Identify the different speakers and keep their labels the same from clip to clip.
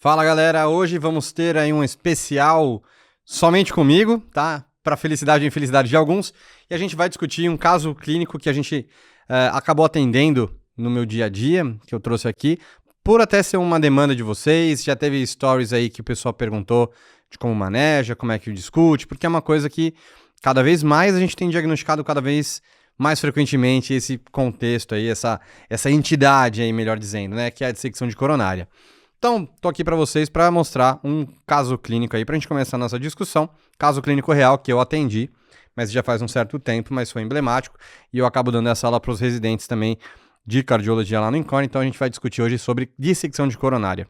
Speaker 1: Fala galera, hoje vamos ter aí um especial somente comigo, tá? Para felicidade e infelicidade de alguns, e a gente vai discutir um caso clínico que a gente acabou atendendo no meu dia a dia, que eu trouxe aqui, por até ser uma demanda de vocês. Já teve stories aí que o pessoal perguntou de como maneja, como é que discute, porque é uma coisa que cada vez mais a gente tem diagnosticado cada vez mais frequentemente esse contexto aí, essa entidade aí, melhor dizendo, né, que é a dissecção de coronária. Então, tô aqui para vocês para mostrar um caso clínico aí, pra gente começar a nossa discussão. Caso clínico real que eu atendi, mas já faz um certo tempo, mas foi emblemático, e eu acabo dando essa aula para os residentes também de cardiologia lá no INCOR, então a gente vai discutir hoje sobre dissecção de coronária.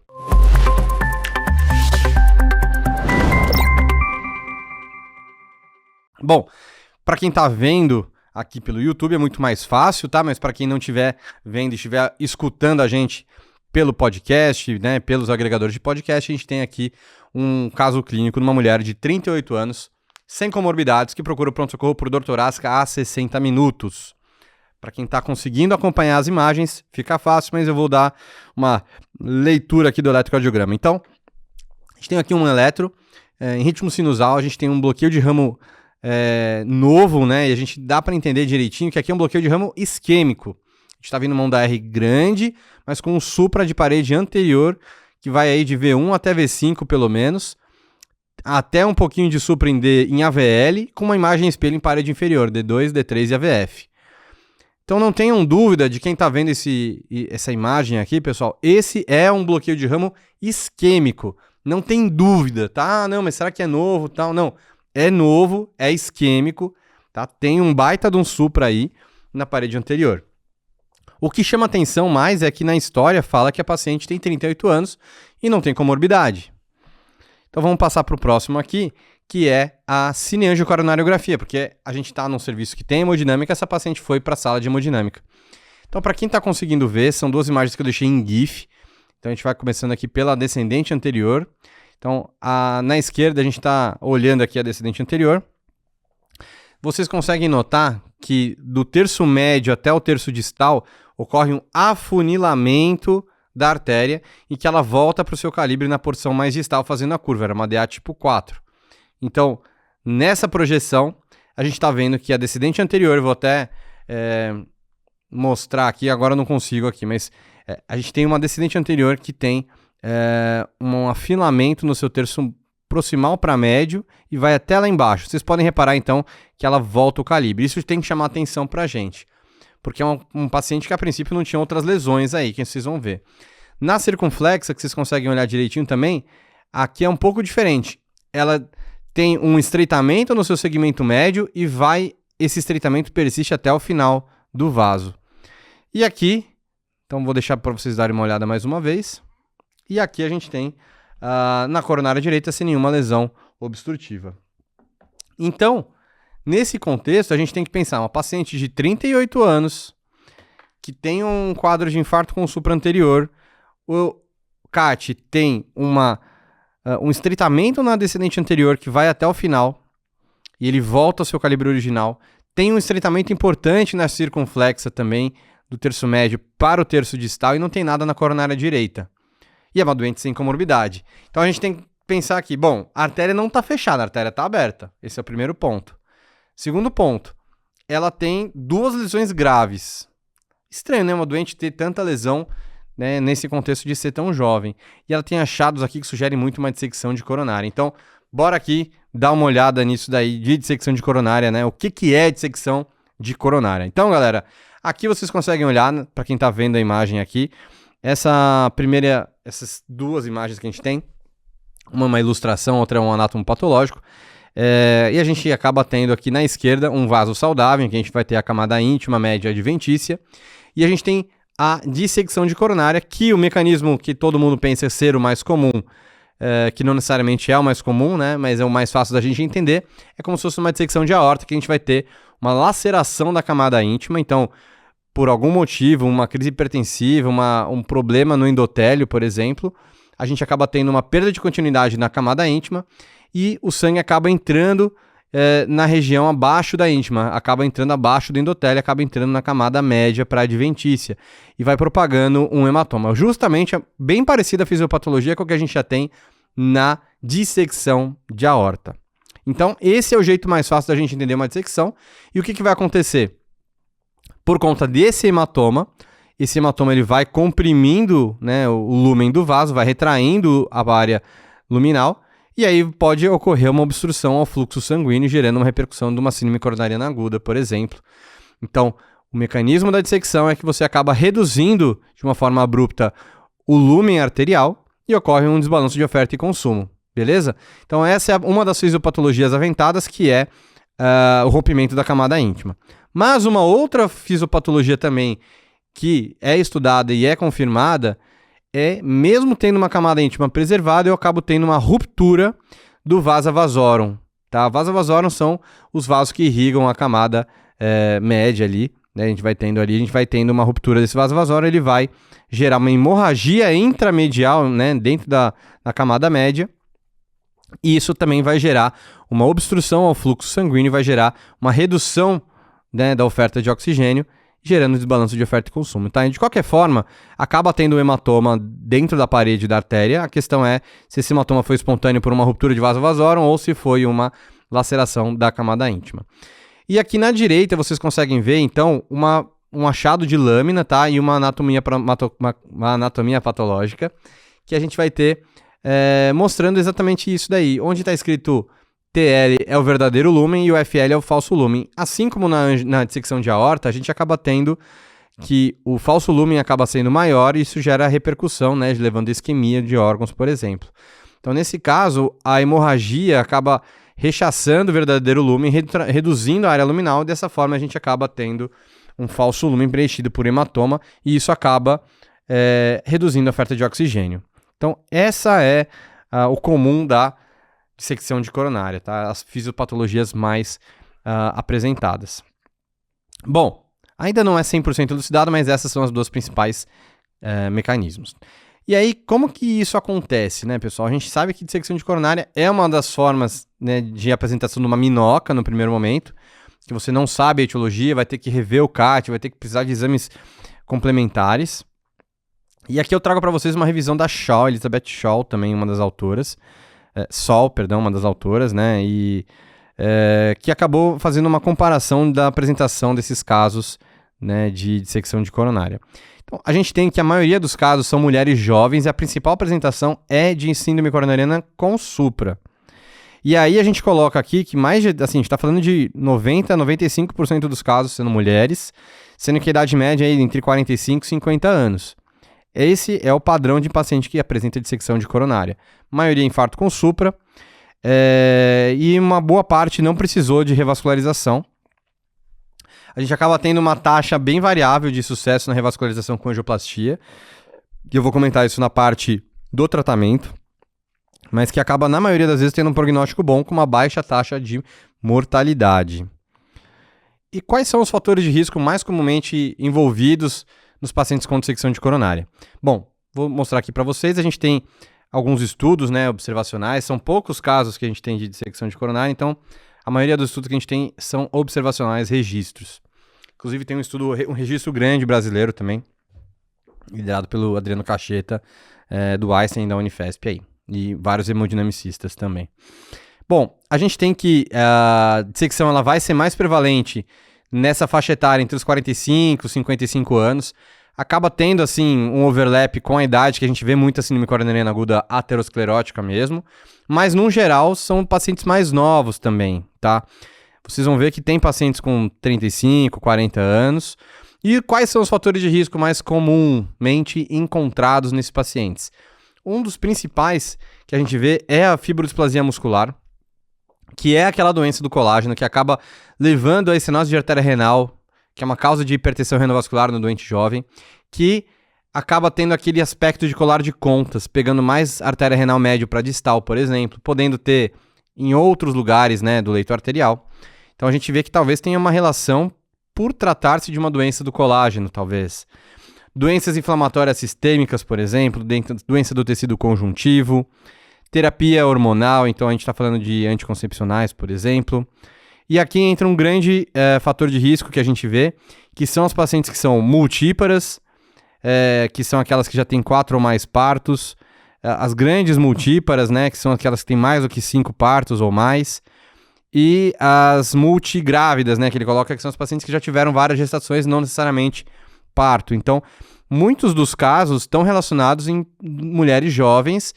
Speaker 1: Bom, para quem tá vendo aqui pelo YouTube é muito mais fácil, tá? Mas para quem não estiver vendo e estiver escutando a gente pelo podcast, né, pelos agregadores de podcast, a gente tem aqui um caso clínico de uma mulher de 38 anos, sem comorbidades, que procura o pronto-socorro por dor torácica há 60 minutos. Para quem está conseguindo acompanhar as imagens, fica fácil, mas eu vou dar uma leitura aqui do eletrocardiograma. Então, a gente tem aqui um eletro em ritmo sinusal, a gente tem um bloqueio de ramo novo, né, e a gente dá para entender direitinho que aqui é um bloqueio de ramo isquêmico. A gente está vindo mão da R grande, mas com um supra de parede anterior, que vai aí de V1 até V5 pelo menos, até um pouquinho de supra em AVL, com uma imagem espelho em parede inferior, D2, D3 e AVF. Então não tenham dúvida de quem está vendo essa imagem aqui, pessoal, esse é um bloqueio de ramo isquêmico, não tem dúvida, tá? Ah, não, mas será que é novo, tal? Não, é novo, é isquêmico, tá? Tem um baita de um supra aí na parede anterior. O que chama atenção mais é que na história fala que a paciente tem 38 anos e não tem comorbidade. Então vamos passar para o próximo aqui, que é a cineangiocoronariografia, porque a gente está num serviço que tem hemodinâmica, essa paciente foi para a sala de hemodinâmica. Então, para quem está conseguindo ver, são duas imagens que eu deixei em GIF. Então a gente vai começando aqui pela descendente anterior. Então, na esquerda a gente está olhando aqui a descendente anterior. Vocês conseguem notar que do terço médio até o terço distal ocorre um afunilamento da artéria e que ela volta para o seu calibre na porção mais distal fazendo a curva, era uma DA tipo 4. Então, nessa projeção, a gente está vendo que a descendente anterior, eu vou até mostrar aqui, agora eu não consigo aqui, mas a gente tem uma descendente anterior que tem um afilamento no seu terço proximal para médio e vai até lá embaixo. Vocês podem reparar então que ela volta o calibre. Isso tem que chamar atenção para a gente, porque é um paciente que a princípio não tinha outras lesões aí, que vocês vão ver. Na circunflexa, que vocês conseguem olhar direitinho também, aqui é um pouco diferente. Ela tem um estreitamento no seu segmento médio e esse estreitamento persiste até o final do vaso. E aqui, então vou deixar para vocês darem uma olhada mais uma vez. E aqui a gente tem na coronária direita sem nenhuma lesão obstrutiva. Então, nesse contexto, a gente tem que pensar uma paciente de 38 anos que tem um quadro de infarto com supra anterior, o CAT tem um estreitamento na descendente anterior que vai até o final e ele volta ao seu calibre original, tem um estreitamento importante na circunflexa também, do terço médio para o terço distal, e não tem nada na coronária direita. E é uma doente sem comorbidade. Então a gente tem que pensar aqui, bom, a artéria não está fechada, a artéria está aberta. Esse é o primeiro ponto. Segundo ponto, ela tem duas lesões graves. Estranho, né? Uma doente ter tanta lesão, né, nesse contexto de ser tão jovem. E ela tem achados aqui que sugerem muito uma dissecção de coronária. Então, bora aqui dar uma olhada nisso daí de dissecção de coronária, né? O que é dissecção de coronária? Então, galera, aqui vocês conseguem olhar, para quem está vendo a imagem aqui, essas duas imagens que a gente tem, uma ilustração, outra é um anátomo patológico, e a gente acaba tendo aqui na esquerda um vaso saudável, em que a gente vai ter a camada íntima, média e adventícia, e a gente tem a dissecção de coronária, que o mecanismo que todo mundo pensa ser o mais comum, que não necessariamente é o mais comum, né, mas é o mais fácil da gente entender, é como se fosse uma dissecção de aorta, que a gente vai ter uma laceração da camada íntima. Então, por algum motivo, uma crise hipertensiva, um problema no endotélio, por exemplo, a gente acaba tendo uma perda de continuidade na camada íntima e o sangue acaba entrando na região abaixo da íntima, acaba entrando abaixo do endotélio, acaba entrando na camada média para adventícia e vai propagando um hematoma. Justamente bem parecida a fisiopatologia com o que a gente já tem na dissecção de aorta. Então, esse é o jeito mais fácil da gente entender uma dissecção. E o que vai acontecer? Por conta desse hematoma, esse hematoma ele vai comprimindo, né, o lúmen do vaso, vai retraindo a área luminal, e aí pode ocorrer uma obstrução ao fluxo sanguíneo, gerando uma repercussão de uma síndrome coronariana aguda, por exemplo. Então, o mecanismo da dissecção é que você acaba reduzindo de uma forma abrupta o lúmen arterial e ocorre um desbalanço de oferta e consumo, beleza? Então, essa é uma das fisiopatologias aventadas, que é o rompimento da camada íntima. Mas uma outra fisiopatologia também que é estudada e é confirmada é, mesmo tendo uma camada íntima preservada, eu acabo tendo uma ruptura do vasa vasorum, tá? Vasa vasorum são os vasos que irrigam a camada média ali, né? A gente vai tendo uma ruptura desse vasa vasorum, ele vai gerar uma hemorragia intramedial, né, dentro da camada média, e isso também vai gerar uma obstrução ao fluxo sanguíneo, vai gerar uma redução, né, da oferta de oxigênio, gerando desbalanço de oferta e consumo, tá? E de qualquer forma, acaba tendo um hematoma dentro da parede da artéria. A questão é se esse hematoma foi espontâneo por uma ruptura de vaso vasorum ou se foi uma laceração da camada íntima. E aqui na direita vocês conseguem ver, então, um achado de lâmina, tá? E uma anatomia patológica que a gente vai ter mostrando exatamente isso daí. Onde está escrito TL é o verdadeiro lúmen e o FL é o falso lúmen. Assim como na dissecção de aorta, a gente acaba tendo que o falso lúmen acaba sendo maior e isso gera repercussão, né, levando a isquemia de órgãos, por exemplo. Então, nesse caso, a hemorragia acaba rechaçando o verdadeiro lúmen, reduzindo a área luminal, e dessa forma a gente acaba tendo um falso lúmen preenchido por hematoma e isso acaba reduzindo a oferta de oxigênio. Então, essa é o comum da dissecção de coronária, tá? As fisiopatologias mais apresentadas. Bom, ainda não é 100% elucidado, mas essas são as duas principais mecanismos. E aí, como que isso acontece, né, pessoal? A gente sabe que dissecção de coronária é uma das formas, né, de apresentação de uma minoca no primeiro momento, que você não sabe a etiologia, vai ter que rever o CAT, vai ter que precisar de exames complementares. E aqui eu trago para vocês uma revisão da Shaw, Elizabeth Shaw, também uma das autoras, uma das autoras, né, e que acabou fazendo uma comparação da apresentação desses casos, né, de dissecção de coronária. Então, a gente tem que a maioria dos casos são mulheres jovens e a principal apresentação é de síndrome coronariana com supra. E aí a gente coloca aqui que a gente está falando de 90% a 95% dos casos sendo mulheres, sendo que a idade média é entre 45 e 50 anos. Esse é o padrão de paciente que apresenta dissecção de coronária. Maioria infarto com supra, e uma boa parte não precisou de revascularização. A gente acaba tendo uma taxa bem variável de sucesso na revascularização com angioplastia, que eu vou comentar isso na parte do tratamento, mas que acaba, na maioria das vezes, tendo um prognóstico bom com uma baixa taxa de mortalidade. E quais são os fatores de risco mais comumente envolvidos nos pacientes com dissecção de coronária? Bom, vou mostrar aqui para vocês. A gente tem alguns estudos, né, observacionais. São poucos casos que a gente tem de dissecção de coronária, então a maioria dos estudos que a gente tem são observacionais, registros. Inclusive tem um registro grande brasileiro também, liderado pelo Adriano Cacheta, do Einstein da Unifesp aí, e vários hemodinamicistas também. Bom, a gente tem que a dissecção ela vai ser mais prevalente nessa faixa etária entre os 45 e 55 anos, acaba tendo assim um overlap com a idade que a gente vê muita síndrome coronariana aguda aterosclerótica mesmo, mas no geral são pacientes mais novos também, tá? Vocês vão ver que tem pacientes com 35, 40 anos. E quais são os fatores de risco mais comumente encontrados nesses pacientes? Um dos principais que a gente vê é a fibrodisplasia muscular, que é aquela doença do colágeno que acaba levando a estenose de artéria renal, que é uma causa de hipertensão renovascular no doente jovem, que acaba tendo aquele aspecto de colar de contas, pegando mais artéria renal médio para distal, por exemplo, podendo ter em outros lugares, né, do leito arterial. Então a gente vê que talvez tenha uma relação por tratar-se de uma doença do colágeno, talvez. Doenças inflamatórias sistêmicas, por exemplo, doença do tecido conjuntivo. terapia hormonal, então a gente está falando de anticoncepcionais, por exemplo. E aqui entra um grande fator de risco que a gente vê, que são as pacientes que são multíparas, que são aquelas que já têm 4 ou mais partos, as grandes multíparas, né, que são aquelas que têm mais do que 5 partos ou mais, e as multigrávidas, né, que ele coloca que são as pacientes que já tiveram várias gestações, não necessariamente parto. Então, muitos dos casos estão relacionados em mulheres jovens,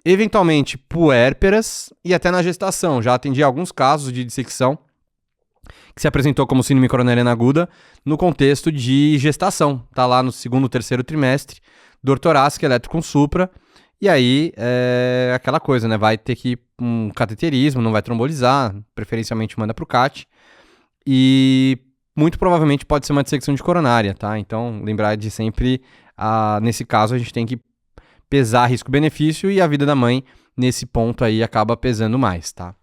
Speaker 1: eventualmente puérperas e até na gestação. Já atendi alguns casos de dissecção que se apresentou como síndrome coronariana aguda no contexto de gestação. Tá lá no 2º, 3º trimestre, dor torácica, eletro com supra, e aí é aquela coisa, né? Vai ter que ir um cateterismo, não vai trombolizar, preferencialmente manda pro CAT, e muito provavelmente pode ser uma dissecção de coronária, tá? Então, lembrar de sempre, nesse caso, a gente tem que pesar risco-benefício e a vida da mãe, nesse ponto aí, acaba pesando mais, tá?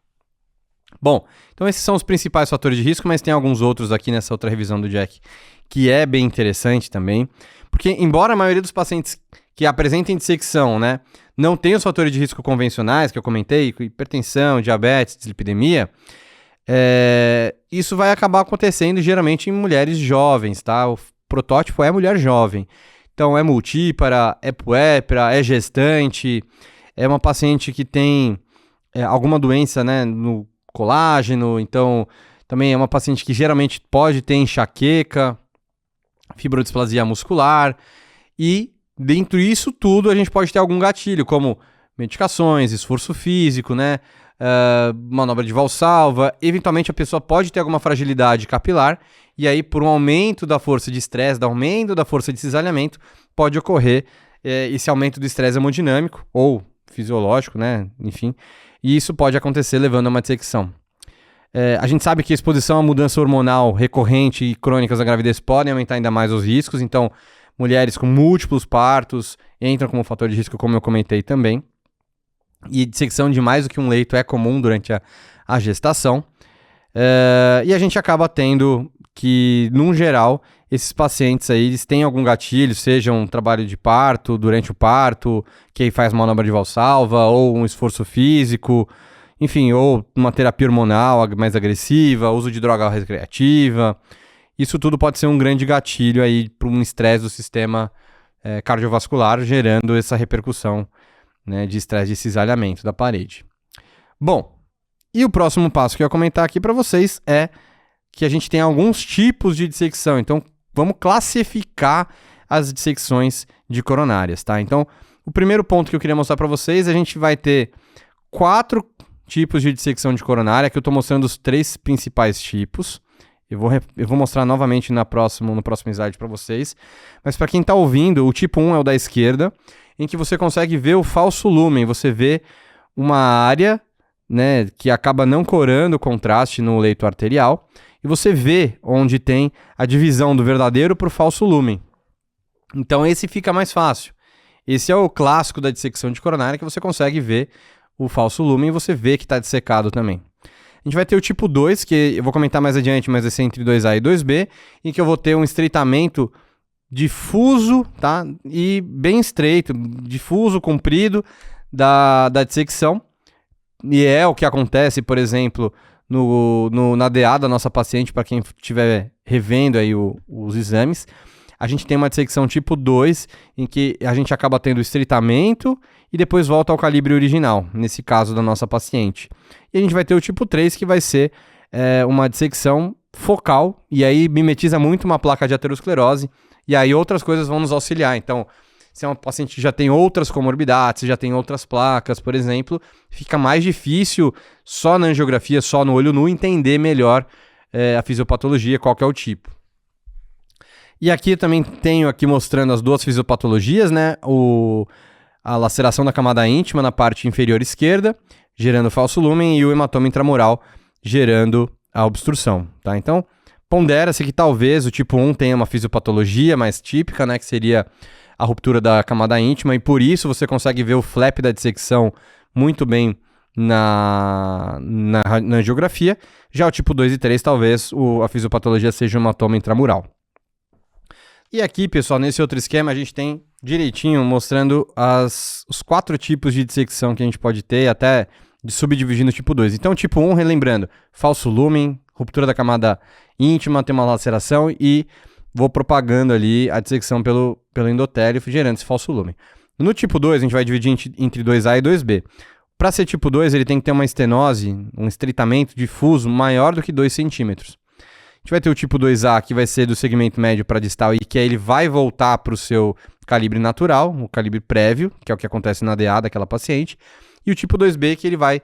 Speaker 1: Bom, então esses são os principais fatores de risco, mas tem alguns outros aqui nessa outra revisão do Jack que é bem interessante também, porque embora a maioria dos pacientes que apresentem dissecção, né, não tenham os fatores de risco convencionais que eu comentei, hipertensão, diabetes, dislipidemia, isso vai acabar acontecendo geralmente em mulheres jovens, tá? O protótipo é mulher jovem, então é multípara, é puérpera, é gestante, é uma paciente que tem alguma doença, né, no colágeno, então também é uma paciente que geralmente pode ter enxaqueca, fibrodisplasia muscular, e dentro disso tudo a gente pode ter algum gatilho, como medicações, esforço físico, né, manobra de Valsalva. Eventualmente a pessoa pode ter alguma fragilidade capilar, e aí por um aumento da força de estresse, aumento da força de cisalhamento, pode ocorrer esse aumento do estresse hemodinâmico, ou fisiológico, né, enfim, e isso pode acontecer levando a uma dissecção. A gente sabe que a exposição à mudança hormonal recorrente e crônicas da gravidez podem aumentar ainda mais os riscos, então mulheres com múltiplos partos entram como fator de risco, como eu comentei também, e dissecção de mais do que um leito é comum durante a gestação, e a gente acaba tendo que, num geral, esses pacientes aí, eles têm algum gatilho, seja um trabalho de parto, durante o parto, que aí faz manobra de Valsalva, ou um esforço físico, enfim, ou uma terapia hormonal mais agressiva, uso de droga recreativa. Isso tudo pode ser um grande gatilho aí para um estresse do sistema cardiovascular, gerando essa repercussão, né, de estresse de cisalhamento da parede. Bom, e o próximo passo que eu ia comentar aqui para vocês é que a gente tem alguns tipos de dissecção. Então, vamos classificar as dissecções de coronárias, tá? Então, o primeiro ponto que eu queria mostrar para vocês, a gente vai ter 4 tipos de dissecção de coronária, que eu estou mostrando os 3 principais tipos. Eu vou mostrar novamente no próximo slide para vocês. Mas para quem está ouvindo, o tipo 1 é o da esquerda, em que você consegue ver o falso lúmen. Você vê uma área, né, que acaba não corando o contraste no leito arterial, e você vê onde tem a divisão do verdadeiro para o falso lúmen. Então esse fica mais fácil. Esse é o clássico da dissecção de coronária, que você consegue ver o falso lúmen e você vê que está dissecado também. A gente vai ter o tipo 2, que eu vou comentar mais adiante, mas esse é entre 2A e 2B, em que eu vou ter um estreitamento difuso, tá? E bem estreito, difuso, comprido da dissecção. E é o que acontece, por exemplo, na DA da nossa paciente, para quem estiver revendo aí os exames. A gente tem uma dissecção tipo 2, em que a gente acaba tendo estreitamento e depois volta ao calibre original, nesse caso da nossa paciente. E a gente vai ter o tipo 3, que vai ser uma dissecção focal, e aí mimetiza muito uma placa de aterosclerose, e aí outras coisas vão nos auxiliar. Então, se é uma paciente que já tem outras comorbidades, já tem outras placas, por exemplo, fica mais difícil só na angiografia, só no olho nu, entender melhor a fisiopatologia, qual que é o tipo. E aqui também tenho aqui mostrando as 2 fisiopatologias, né? A laceração da camada íntima na parte inferior esquerda, gerando falso lúmen, e o hematoma intramural, gerando a obstrução, tá? Então, pondera-se que talvez o tipo 1 tenha uma fisiopatologia mais típica, né? Que seria a ruptura da camada íntima, e por isso você consegue ver o flap da dissecção muito bem na angiografia. Já o tipo 2 e 3, talvez a fisiopatologia seja o hematoma intramural. E aqui, pessoal, nesse outro esquema, a gente tem direitinho mostrando os 4 tipos de dissecção que a gente pode ter, até de subdividindo o tipo 2. Então, tipo 1, relembrando, falso lumen, ruptura da camada íntima, tem uma laceração e vou propagando ali a dissecção pelo endotélio, gerando esse falso lumen. No tipo 2, a gente vai dividir entre 2A e 2B. Para ser tipo 2, ele tem que ter uma estenose, um estreitamento difuso maior do que 2 centímetros. A gente vai ter o tipo 2A, que vai ser do segmento médio para distal, e que aí ele vai voltar para o seu calibre natural, o calibre prévio, que é o que acontece na DA daquela paciente. E o tipo 2B, que ele vai,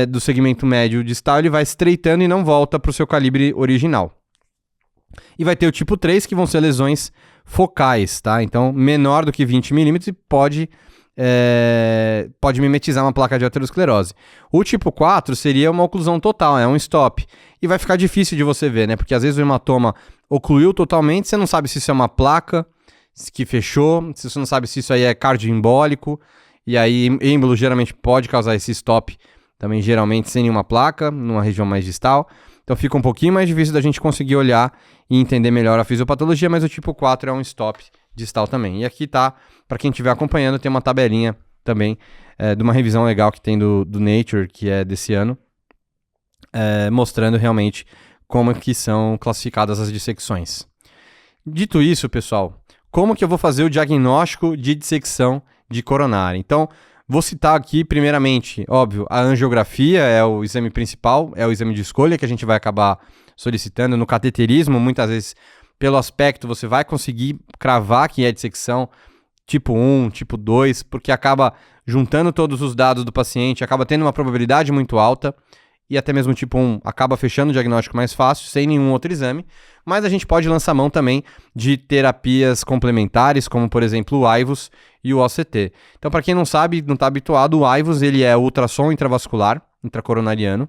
Speaker 1: do segmento médio distal, ele vai estreitando e não volta para o seu calibre original. E vai ter o tipo 3, que vão ser lesões focais, tá? Então, menor do que 20 milímetros e pode mimetizar uma placa de aterosclerose. O tipo 4 seria uma oclusão total, é um stop. E vai ficar difícil de você ver, né? Porque às vezes o hematoma ocluiu totalmente, você não sabe se isso é uma placa que fechou, você não sabe se isso aí é cardioembólico, e aí êmbolo geralmente pode causar esse stop também, geralmente sem nenhuma placa, numa região mais distal. Então fica um pouquinho mais difícil da gente conseguir olhar e entender melhor a fisiopatologia, mas o tipo 4 é um stop distal também. E aqui tá, para quem estiver acompanhando, tem uma tabelinha também de uma revisão legal que tem do Nature, que é desse ano, mostrando realmente como que são classificadas as dissecções. Dito isso, pessoal, como que eu vou fazer o diagnóstico de dissecção de coronária? Então, vou citar aqui, primeiramente, óbvio, a angiografia é o exame principal, é o exame de escolha que a gente vai acabar solicitando. No cateterismo, muitas vezes, pelo aspecto, você vai conseguir cravar que é dissecção tipo 1, tipo 2, porque acaba juntando todos os dados do paciente, acaba tendo uma probabilidade muito alta, e até mesmo tipo 1 acaba fechando o diagnóstico mais fácil, sem nenhum outro exame, mas a gente pode lançar mão também de terapias complementares, como por exemplo o AIVUS e o OCT. Então, para quem não sabe, não está habituado, o AIVUS ele é ultrassom intravascular, intracoronariano,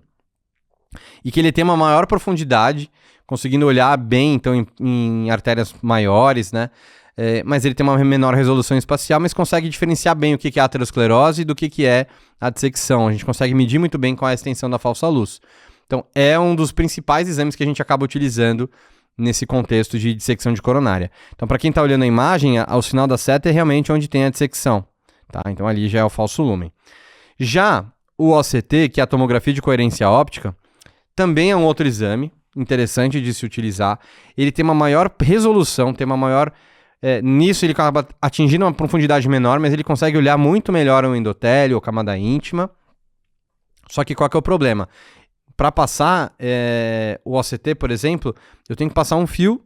Speaker 1: e que ele tem uma maior profundidade, conseguindo olhar bem então em artérias maiores, né? Mas ele tem uma menor resolução espacial, mas consegue diferenciar bem o que é a aterosclerose do que é a dissecção. A gente consegue medir muito bem qual é a extensão da falsa luz. Então, é um dos principais exames que a gente acaba utilizando nesse contexto de dissecção de coronária. Então, para quem está olhando a imagem, o sinal da seta é realmente onde tem a dissecção. Tá? Então, ali já é o falso lumen. Já o OCT, que é a tomografia de coerência óptica, também é um outro exame interessante de se utilizar. Ele tem uma maior resolução, tem uma maior... nisso ele acaba atingindo uma profundidade menor, mas ele consegue olhar muito melhor o endotélio, a camada íntima. Só que qual que é o problema? Para passar o OCT, por exemplo, eu tenho que passar um fio,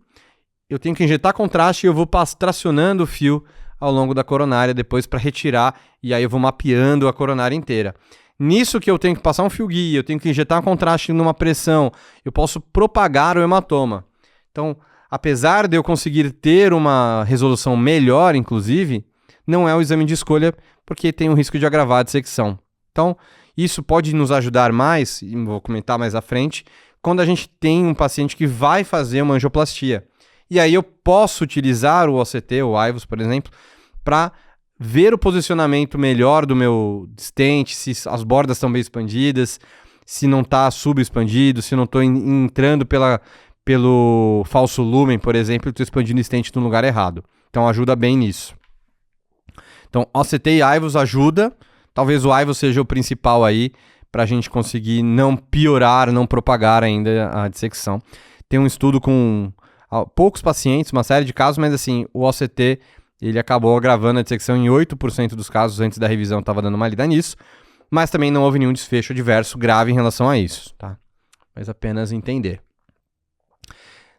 Speaker 1: eu tenho que injetar contraste e eu vou tracionando o fio ao longo da coronária depois para retirar, e aí eu vou mapeando a coronária inteira. Nisso que eu tenho que passar um fio guia, eu tenho que injetar um contraste numa pressão, eu posso propagar o hematoma. Então, apesar de eu conseguir ter uma resolução melhor, inclusive, não é o exame de escolha porque tem o risco de agravar a dissecção. Então, isso pode nos ajudar mais, e vou comentar mais à frente, quando a gente tem um paciente que vai fazer uma angioplastia. E aí eu posso utilizar o OCT, o AIVUS, por exemplo, para ver o posicionamento melhor do meu stent, se as bordas estão bem expandidas, se não está subexpandido, se não estou entrando pelo falso lumen, por exemplo, e estou expandindo o stent no lugar errado. Então ajuda bem nisso. Então OCT e AIVUS ajuda, talvez o AIVUS seja o principal aí, para a gente conseguir não piorar, não propagar ainda a dissecção. Tem um estudo com poucos pacientes, uma série de casos, mas assim, o OCT ele acabou agravando a dissecção em 8% dos casos. Antes da revisão estava dando uma lida nisso, mas também não houve nenhum desfecho adverso grave em relação a isso, tá? Mas apenas entender.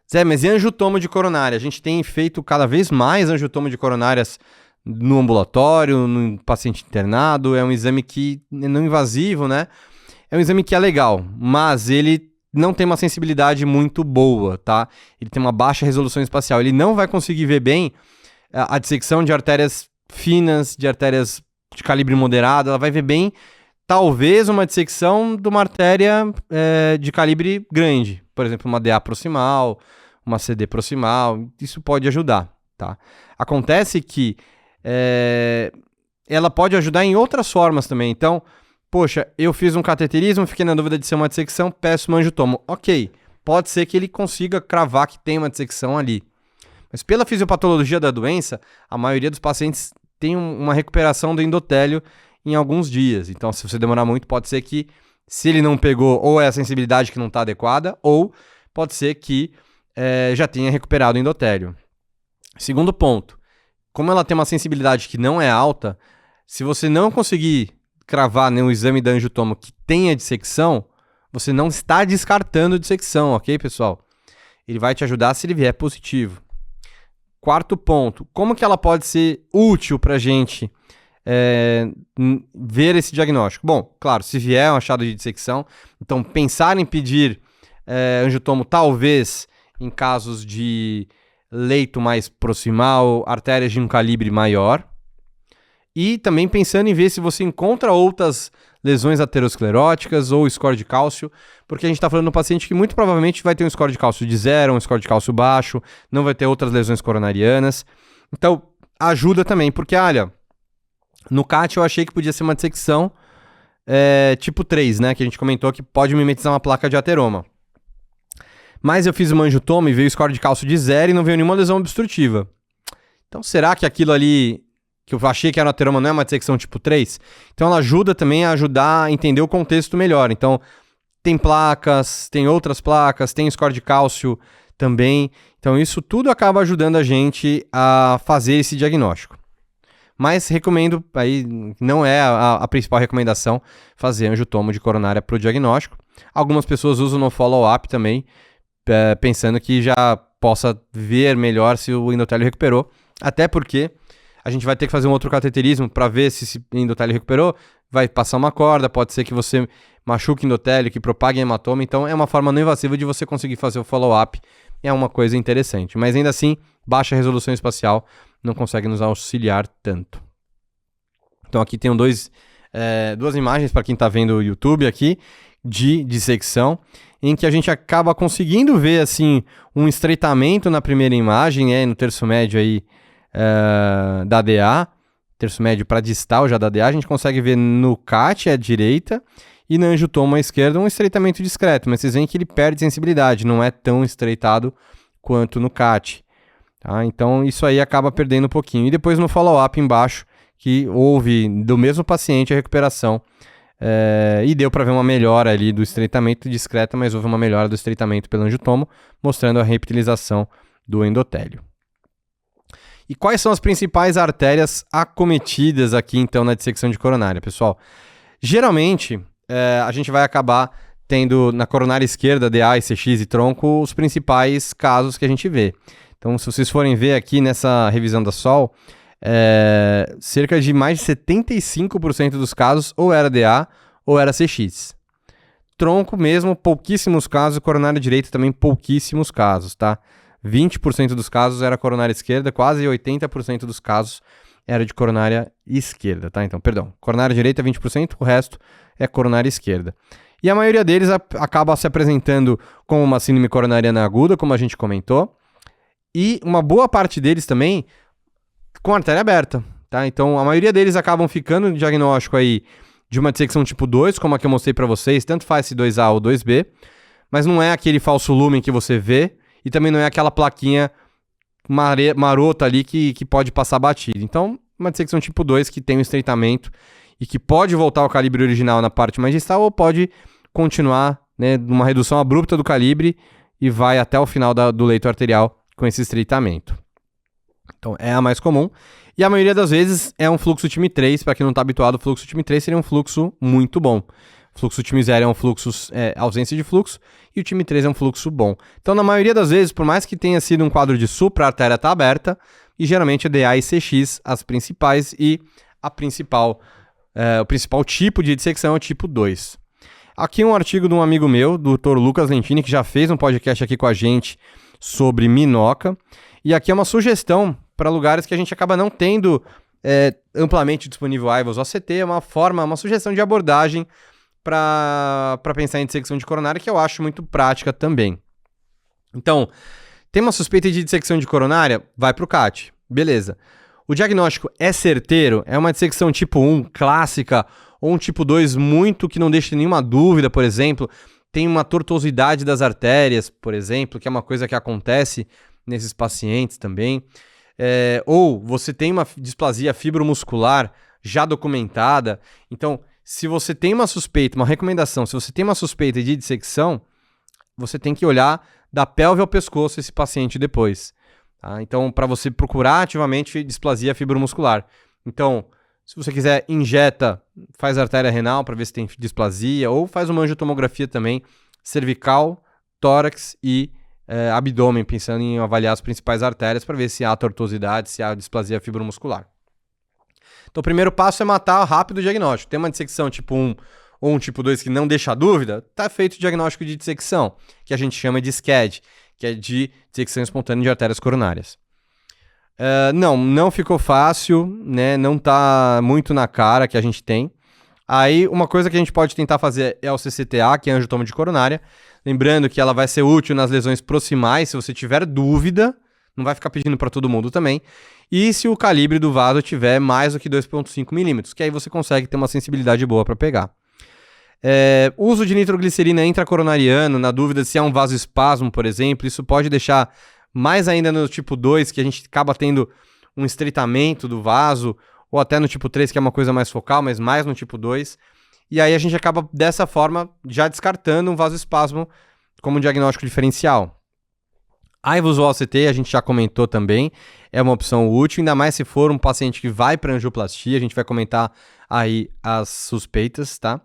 Speaker 1: Zé, mas e angiotomo de coronária? A gente tem feito cada vez mais angiotomo de coronárias no ambulatório, no paciente internado. É um exame que é não invasivo, né? É um exame que é legal, mas ele não tem uma sensibilidade muito boa, tá? Ele tem uma baixa resolução espacial. Ele não vai conseguir ver bem a dissecção de artérias finas, de artérias de calibre moderado. Ela vai ver bem, talvez, uma dissecção de uma artéria de calibre grande. Por exemplo, uma DA proximal, uma CD proximal. Isso pode ajudar, tá? Acontece que ela pode ajudar em outras formas também. Então, poxa, eu fiz um cateterismo, fiquei na dúvida de ser uma dissecção, peço um angiotomo. Ok, pode ser que ele consiga cravar que tem uma dissecção ali. Mas pela fisiopatologia da doença, a maioria dos pacientes tem uma recuperação do endotélio em alguns dias. Então, se você demorar muito, pode ser que, se ele não pegou, ou é a sensibilidade que não está adequada, ou pode ser que já tenha recuperado o endotélio. Segundo ponto, como ela tem uma sensibilidade que não é alta, se você não conseguir cravar no exame da angiotomo que tenha dissecção, você não está descartando dissecção, ok, pessoal? Ele vai te ajudar se ele vier positivo. Quarto ponto, como que ela pode ser útil para a gente ver esse diagnóstico? Bom, claro, se vier um achado de dissecção, então pensar em pedir angiotomo talvez em casos de leito mais proximal, artérias de um calibre maior. E também pensando em ver se você encontra outras lesões ateroscleróticas ou score de cálcio, porque a gente está falando de um paciente que muito provavelmente vai ter um score de cálcio de 0, um score de cálcio baixo, não vai ter outras lesões coronarianas. Então, ajuda também, porque, olha, no CAT eu achei que podia ser uma dissecção tipo 3, né, que a gente comentou que pode mimetizar uma placa de ateroma. Mas eu fiz uma angiotomo e veio o score de cálcio de 0 e não veio nenhuma lesão obstrutiva. Então, será que aquilo ali que eu achei que era um ateroma não é uma dissecção tipo 3? Então ela ajuda também a ajudar a entender o contexto melhor. Então tem placas, tem outras placas, tem score de cálcio também. Então isso tudo acaba ajudando a gente a fazer esse diagnóstico. Mas recomendo, aí não é a principal recomendação, fazer angiotomo de coronária para o diagnóstico. Algumas pessoas usam no follow-up também, pensando que já possa ver melhor se o endotélio recuperou. Até porque a gente vai ter que fazer um outro cateterismo para ver se esse endotélio recuperou, vai passar uma corda, pode ser que você machuque o endotélio, que propague hematoma, então é uma forma não invasiva de você conseguir fazer o follow-up, é uma coisa interessante. Mas ainda assim, baixa resolução espacial não consegue nos auxiliar tanto. Então aqui tem duas imagens para quem está vendo o YouTube aqui, de dissecção, em que a gente acaba conseguindo ver assim um estreitamento na primeira imagem, no terço médio aí, da DA, terço médio para distal já da DA, a gente consegue ver no CAT à direita e na angiotomo à esquerda um estreitamento discreto, mas vocês veem que ele perde sensibilidade, não é tão estreitado quanto no CAT. Tá? Então isso aí acaba perdendo um pouquinho. E depois no follow-up embaixo, que houve do mesmo paciente a recuperação e deu para ver uma melhora ali do estreitamento discreta, mas houve uma melhora do estreitamento pelo angiotomo, mostrando a reptilização do endotélio. E quais são as principais artérias acometidas aqui, então, na dissecção de coronária, pessoal? Geralmente, a gente vai acabar tendo na coronária esquerda, DA, ICX e tronco, os principais casos que a gente vê. Então, se vocês forem ver aqui nessa revisão da SOL, cerca de mais de 75% dos casos ou era DA ou era CX. Tronco mesmo, pouquíssimos casos, coronária direita também pouquíssimos casos, tá? 20% dos casos era coronária esquerda, quase 80% dos casos era de coronária esquerda, tá? Então, perdão, coronária direita 20%, o resto é coronária esquerda. E a maioria deles acaba se apresentando como uma síndrome coronariana aguda, como a gente comentou, e uma boa parte deles também com artéria aberta, tá? Então, a maioria deles acabam ficando no diagnóstico aí de uma dissecção tipo 2, como a que eu mostrei para vocês, tanto faz se 2A ou 2B, mas não é aquele falso lumen que você vê, e também não é aquela plaquinha marota ali que pode passar batida. Então, uma dissecção tipo 2 que tem um estreitamento e que pode voltar ao calibre original na parte mais distal ou pode continuar, né, numa redução abrupta do calibre e vai até o final do leito arterial com esse estreitamento. Então, é a mais comum. E a maioria das vezes é um fluxo time 3. Para quem não está habituado, o fluxo time 3 seria um fluxo muito bom. O fluxo time 0 é um fluxo ausência de fluxo e o time 3 é um fluxo bom. Então, na maioria das vezes, por mais que tenha sido um quadro de supra, a artéria está aberta e geralmente é DA e CX as principais e o principal tipo de dissecção é o tipo 2. Aqui um artigo de um amigo meu, do Dr. Lucas Lentini, que já fez um podcast aqui com a gente sobre minhoca. E aqui é uma sugestão para lugares que a gente acaba não tendo amplamente disponível IVOS OCT, é uma sugestão de abordagem para pensar em dissecção de coronária que eu acho muito prática também. Então, tem uma suspeita de dissecção de coronária? Vai para o CAT. Beleza. O diagnóstico é certeiro? É uma dissecção tipo 1 clássica ou um tipo 2 muito que não deixa nenhuma dúvida, por exemplo, tem uma tortuosidade das artérias, por exemplo, que é uma coisa que acontece nesses pacientes também. Ou você tem uma displasia fibromuscular já documentada. Então, se você tem uma suspeita, uma recomendação, se você tem uma suspeita de dissecção, você tem que olhar da pelve ao pescoço esse paciente depois. Tá? Então, para você procurar ativamente displasia fibromuscular. Então, se você quiser, injeta, faz artéria renal para ver se tem displasia, ou faz uma angiotomografia também, cervical, tórax e abdômen, pensando em avaliar as principais artérias para ver se há tortuosidade, se há displasia fibromuscular. Então, o primeiro passo é matar rápido o diagnóstico. Tem uma dissecção tipo 1 ou um tipo 2 que não deixa dúvida, tá feito o diagnóstico de dissecção, que a gente chama de SCAD, que é de dissecção espontânea de artérias coronárias. Não ficou fácil, né? Não tá muito na cara que a gente tem. Aí, uma coisa que a gente pode tentar fazer é o CCTA, que é angiotomo de coronária. Lembrando que ela vai ser útil nas lesões proximais, se você tiver dúvida, não vai ficar pedindo para todo mundo também. E se o calibre do vaso tiver mais do que 2,5 milímetros, que aí você consegue ter uma sensibilidade boa para pegar. Uso de nitroglicerina intracoronariano, na dúvida se é um vasoespasmo, por exemplo, isso pode deixar mais ainda no tipo 2, que a gente acaba tendo um estreitamento do vaso, ou até no tipo 3, que é uma coisa mais focal, mas mais no tipo 2. E aí a gente acaba, dessa forma, já descartando um vasoespasmo como diagnóstico diferencial. A ivus-OCT, a gente já comentou também, é uma opção útil, ainda mais se for um paciente que vai para angioplastia, a gente vai comentar aí as suspeitas, tá?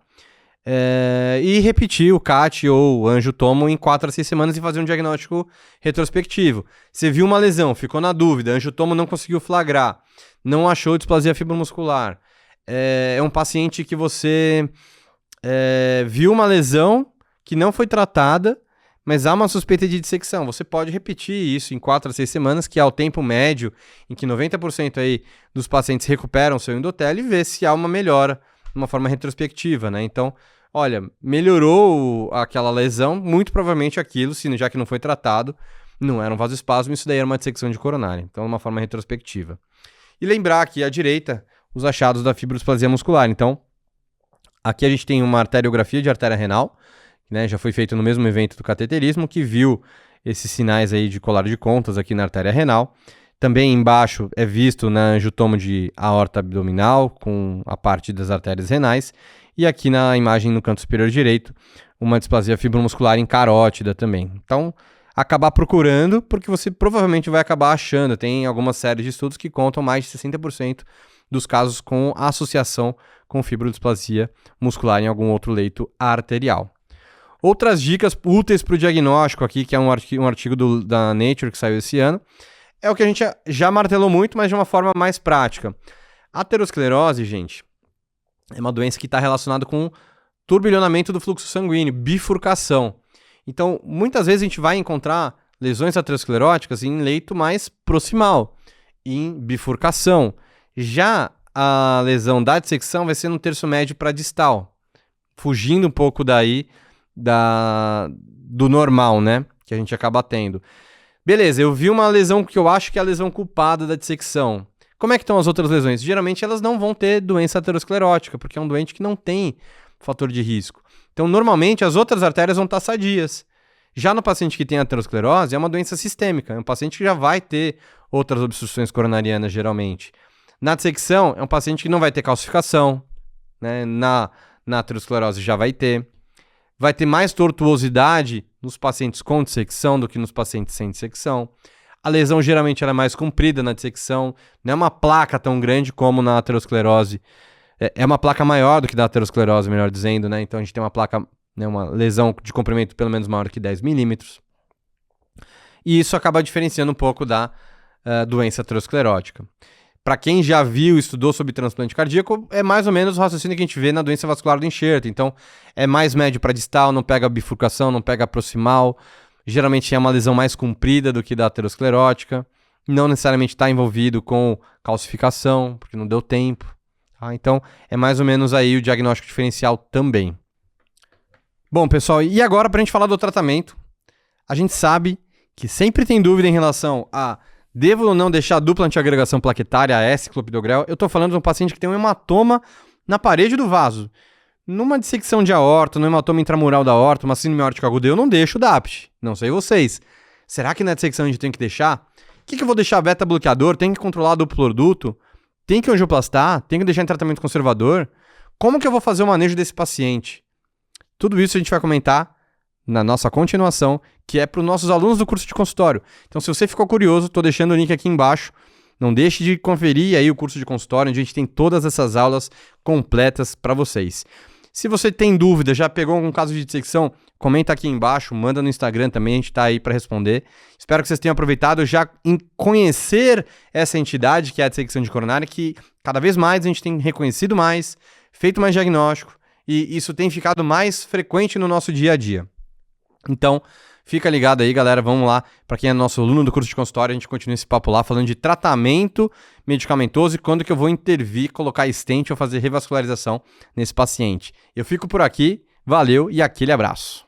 Speaker 1: E repetir o CAT ou angiotomo em 4 a 6 semanas e fazer um diagnóstico retrospectivo. Você viu uma lesão, ficou na dúvida, angiotomo não conseguiu flagrar, não achou displasia fibromuscular. É um paciente que você viu uma lesão que não foi tratada, mas há uma suspeita de dissecção. Você pode repetir isso em 4 a 6 semanas, que é o tempo médio em que 90% aí dos pacientes recuperam seu endotélio, e ver se há uma melhora de uma forma retrospectiva, né? Então, olha, melhorou aquela lesão, muito provavelmente aquilo, já que não foi tratado, não era um vasoespasmo, isso daí era uma dissecção de coronária. Então, de uma forma retrospectiva. E lembrar aqui à direita os achados da fibrodisplasia muscular. Então, aqui a gente tem uma arteriografia de artéria renal, né, já foi feito no mesmo evento do cateterismo, que viu esses sinais aí de colar de contas aqui na artéria renal. Também embaixo é visto na angiotomo de aorta abdominal, com a parte das artérias renais. E aqui na imagem no canto superior direito, uma displasia fibromuscular em carótida também. Então, acabar procurando, porque você provavelmente vai acabar achando. Tem algumas séries de estudos que contam mais de 60% dos casos com associação com fibrodisplasia muscular em algum outro leito arterial. Outras dicas úteis para o diagnóstico aqui, que é um artigo da Nature que saiu esse ano, é o que a gente já martelou muito, mas de uma forma mais prática. A aterosclerose, gente, é uma doença que está relacionada com turbilhonamento do fluxo sanguíneo, bifurcação. Então, muitas vezes a gente vai encontrar lesões ateroscleróticas em leito mais proximal, em bifurcação. Já a lesão da dissecção vai ser no terço médio para distal, fugindo um pouco daí do normal, né? Que a gente acaba tendo. Beleza, eu vi uma lesão que eu acho que é a lesão culpada da dissecção. Como é que estão as outras lesões? Geralmente elas não vão ter doença aterosclerótica, porque é um doente que não tem fator de risco. Então, normalmente, as outras artérias vão estar sadias. Já no paciente que tem aterosclerose, é uma doença sistêmica. É um paciente que já vai ter outras obstruções coronarianas, geralmente. Na dissecção, é um paciente que não vai ter calcificação, né? Na aterosclerose já vai ter. Vai ter mais tortuosidade nos pacientes com dissecção do que nos pacientes sem dissecção. A lesão geralmente ela é mais comprida na dissecção, não é uma placa tão grande como na aterosclerose. É uma placa maior do que da aterosclerose, melhor dizendo, né? Então a gente tem uma placa, né, uma lesão de comprimento pelo menos maior que 10 milímetros. E isso acaba diferenciando um pouco da doença aterosclerótica. Para quem já viu e estudou sobre transplante cardíaco, é mais ou menos o raciocínio que a gente vê na doença vascular do enxerto. Então, é mais médio para distal, não pega bifurcação, não pega proximal. Geralmente é uma lesão mais comprida do que da aterosclerótica. Não necessariamente está envolvido com calcificação, porque não deu tempo. Tá? Então, é mais ou menos aí o diagnóstico diferencial também. Bom, pessoal, e agora para a gente falar do tratamento. A gente sabe que sempre tem dúvida em relação a devo ou não deixar a dupla antiagregação plaquetária, a S-clopidogrel? Eu estou falando de um paciente que tem um hematoma na parede do vaso. Numa dissecção de aorta, no hematoma intramural da aorta, uma síndrome aórtica aguda, eu não deixo o DAPT. Não sei vocês. Será que na dissecção a gente tem que deixar? O que eu vou deixar beta-bloqueador? Tem que controlar do produto? Tem que angioplastar? Tem que deixar em tratamento conservador? Como que eu vou fazer o manejo desse paciente? Tudo isso a gente vai comentar na nossa continuação, que é para os nossos alunos do curso de consultório. Então, se você ficou curioso, estou deixando o link aqui embaixo. Não deixe de conferir aí o curso de consultório, onde a gente tem todas essas aulas completas para vocês. Se você tem dúvida, já pegou algum caso de dissecção, comenta aqui embaixo, manda no Instagram também, a gente está aí para responder. Espero que vocês tenham aproveitado já em conhecer essa entidade que é a dissecção de coronária, que cada vez mais a gente tem reconhecido mais, feito mais diagnóstico, e isso tem ficado mais frequente no nosso dia a dia. Então, fica ligado aí, galera, vamos lá. Para quem é nosso aluno do curso de consultório, a gente continua esse papo lá, falando de tratamento medicamentoso e quando que eu vou intervir, colocar stent ou fazer revascularização nesse paciente. Eu fico por aqui, valeu e aquele abraço.